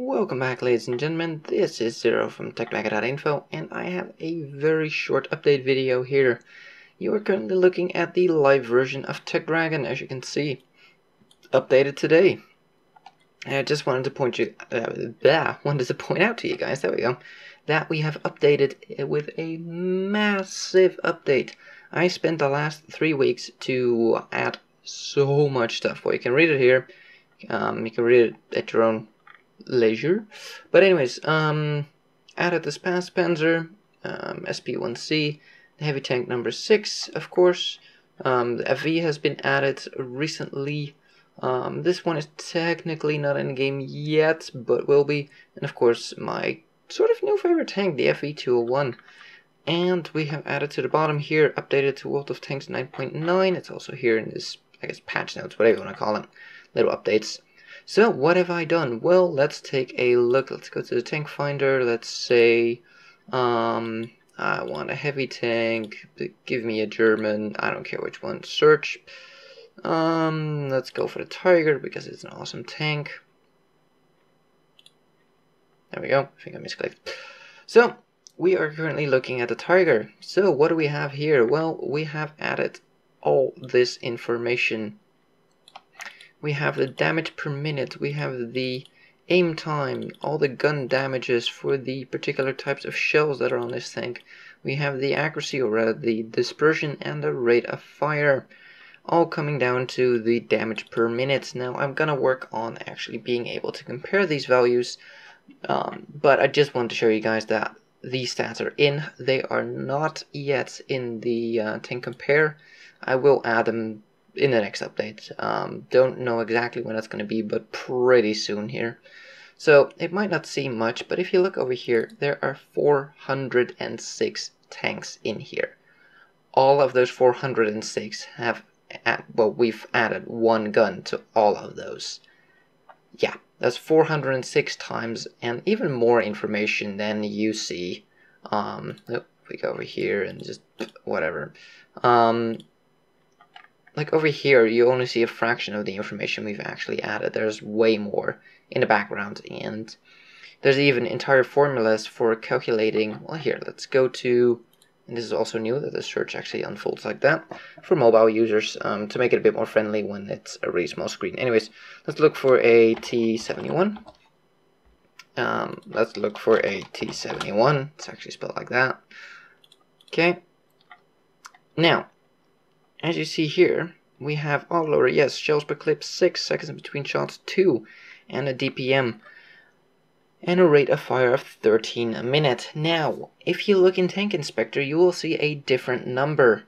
Welcome back, ladies and gentlemen. This is Zero from TechDragon.info, and I have a very short update video here. You are currently looking at the live version of TechDragon, as you can see, updated today. And I just wanted to point out to you guys, there we go, that we have updated with a massive update. I spent the last 3 weeks to add so much stuff. Well, you can read it here. You can read it at your own leisure. But anyways, added the Spas Panzer, SP1C, the heavy tank number 6, of course. The FV has been added recently. This one is technically not in game yet, but will be. And of course, my sort of new favorite tank, the FV201. And we have added to the bottom here, updated to World of Tanks 9.9. It's also here in this, I guess, patch notes, whatever you want to call them, little updates. So what have I done? Well, let's take a look. Let's go to the tank finder. Let's say I want a heavy tank. Give me a German. I don't care which one. Search. Let's go for the Tiger because it's an awesome tank. There we go. I think I misclicked. So we are currently looking at the Tiger. So what do we have here? Well, we have added all this information. We have the damage per minute, we have the aim time, all the gun damages for the particular types of shells that are on this tank. We have the accuracy, or rather the dispersion, and the rate of fire, all coming down to the damage per minute. Now I'm gonna work on actually being able to compare these values, but I just want to show you guys that these stats are in. They are not yet in the tank compare. I will add them in the next update. Don't know exactly when that's going to be, but pretty soon here. So it might not seem much, but if you look over here, there are 406 tanks in here. All of those 406 have, well, we've added one gun to all of those. Yeah, that's 406 times, and even more information than you see. We go over here and just whatever. Like over here, you only see a fraction of the information we've actually added. There's way more in the background, and there's even entire formulas for calculating. Well, here, let's go to, and this is also new that the search actually unfolds like that for mobile users, to make it a bit more friendly when it's a really small screen. Anyways, let's look for a T71. Let's look for a T71. It's actually spelled like that. Okay. Now, as you see here, we have all lower, yes, shells per clip 6 seconds in between shots 2, and a DPM, and a rate of fire of 13 a minute. Now, if you look in Tank Inspector, you will see a different number.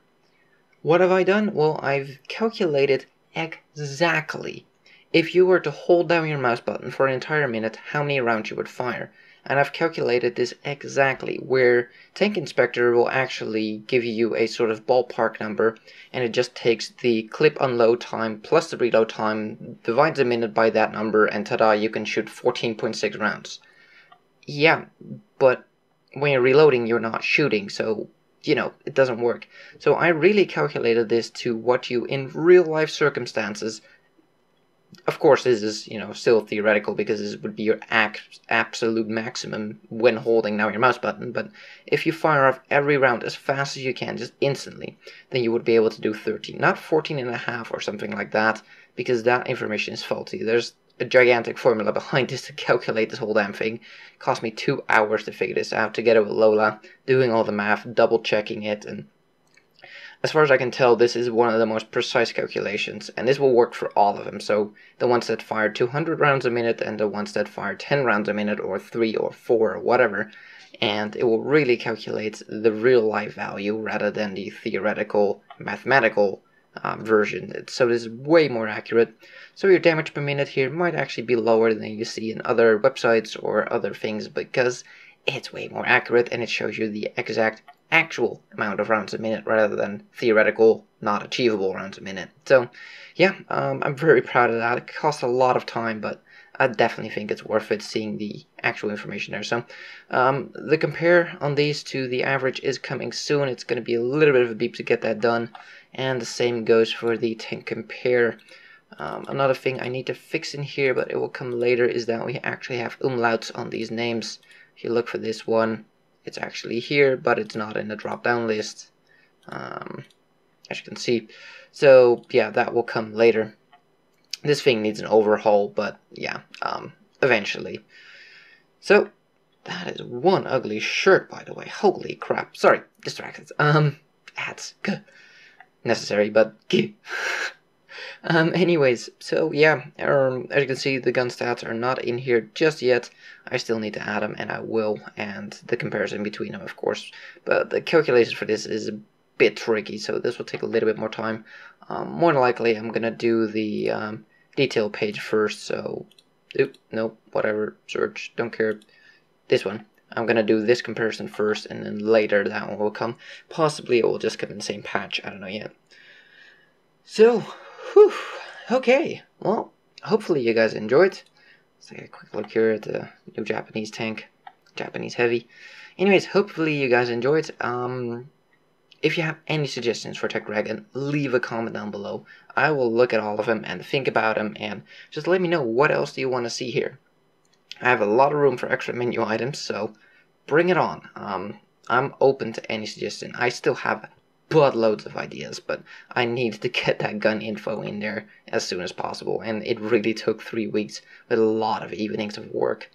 What have I done? Well, I've calculated exactly, if you were to hold down your mouse button for an entire minute, how many rounds you would fire. And I've calculated this exactly, where Tank Inspector will actually give you a sort of ballpark number, and it just takes the clip unload time plus the reload time, divides a minute by that number, and ta-da, you can shoot 14.6 rounds. Yeah, but when you're reloading, you're not shooting, so, you know, it doesn't work. So I really calculated this to what you, in real life circumstances, of course, this is, you know, still theoretical because this would be your absolute maximum when holding down your mouse button. But if you fire off every round as fast as you can, just instantly, then you would be able to do 13, not 14.5 or something like that, because that information is faulty. There's a gigantic formula behind this to calculate this whole damn thing. It cost me 2 hours to figure this out, together with Lola, doing all the math, double checking it, and as far as I can tell, this is one of the most precise calculations, and this will work for all of them. So the ones that fire 200 rounds a minute, and the ones that fire 10 rounds a minute, or 3 or 4 or whatever, and it will really calculate the real life value rather than the theoretical mathematical version. So this is way more accurate. So your damage per minute here might actually be lower than you see in other websites or other things, because it's way more accurate and it shows you the exact actual amount of rounds a minute rather than theoretical, not achievable rounds a minute. So yeah, I'm very proud of that. It costs a lot of time, but I definitely think it's worth it seeing the actual information there. So the compare on these to the average is coming soon. It's going to be a little bit of a beep to get that done, and the same goes for the tank compare. Another thing I need to fix in here, but it will come later, is that we actually have umlauts on these names. If you look for this one, it's actually here, but it's not in the drop-down list, as you can see. So yeah, that will come later. This thing needs an overhaul, but yeah, eventually. So that is one ugly shirt, by the way. Holy crap! Sorry, distracted. Ads, good, necessary, but good. Anyways, so yeah, as you can see, the gun stats are not in here just yet. I still need to add them, and I will, and the comparison between them, of course. But the calculation for this is a bit tricky, so this will take a little bit more time. More than likely, I'm gonna do the detail page first, so, nope, whatever, search, don't care, this one. I'm gonna do this comparison first, and then later that one will come. Possibly it will just come in the same patch, I don't know yet. So, whew, okay, well, hopefully you guys enjoyed. Let's take a quick look here at the new Japanese tank, Japanese heavy. Anyways, hopefully you guys enjoyed. If you have any suggestions for TechDragon, leave a comment down below. I will look at all of them and think about them, and just let me know what else do you want to see here. I have a lot of room for extra menu items, so bring it on. I'm open to any suggestion. I still have buttloads of ideas, but I need to get that gun info in there as soon as possible, and it really took 3 weeks with a lot of evenings of work.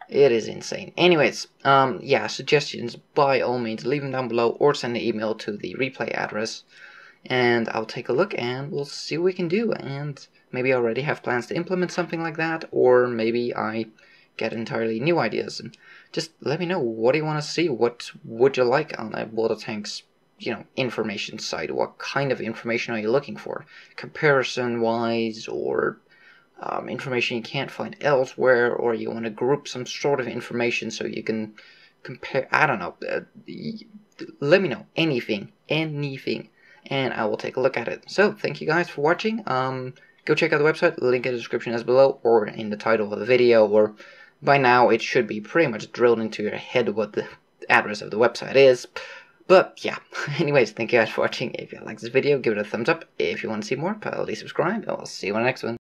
It is insane. Anyways, yeah, suggestions, by all means, leave them down below or send an email to the replay address, and I'll take a look and we'll see what we can do. And maybe I already have plans to implement something like that, or maybe I get entirely new ideas. And just let me know, what do you want to see? What would you like on a Water Tanks, information site? What kind of information are you looking for? Comparison-wise, or information you can't find elsewhere, or you want to group some sort of information so you can compare, I don't know, let me know, anything, and I will take a look at it. So, thank you guys for watching. Go check out the website, link in the description as below, or in the title of the video, or by now it should be pretty much drilled into your head what the address of the website is. But yeah, anyways, thank you guys for watching. If you like this video, give it a thumbs up. If you want to see more, please subscribe, and I'll see you on the next one.